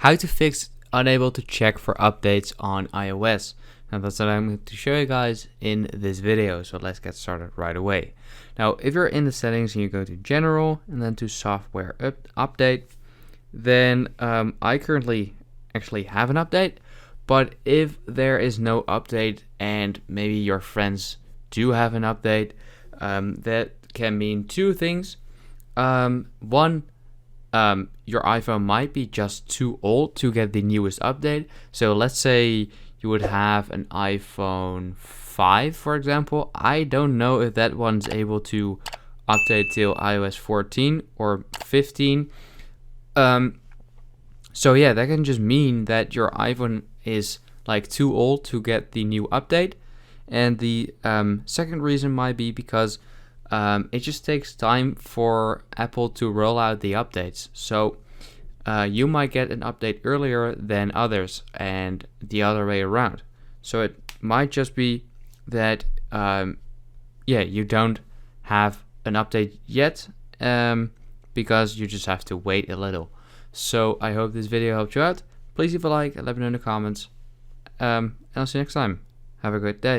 How to fix unable to check for updates on iOS. Now that's what I'm going to show you guys in this video, so let's get started right away. Now if you're in the settings and you go to general and then to software update, then I currently actually have an update, but if there is no update and maybe your friends do have an update, that can mean two things. One, your iPhone might be just too old to get the newest update. So let's say you would have an iPhone 5, for example. I don't know if that one's able to update till iOS 14 or 15. So yeah, that can just mean that your iPhone is like too old to get the new update. And the second reason might be because it just takes time for Apple to roll out the updates. So you might get an update earlier than others and the other way around. So it might just be that, you don't have an update yet because you just have to wait a little. So I hope this video helped you out. Please leave a like and let me know in the comments. And I'll see you next time. Have a great day.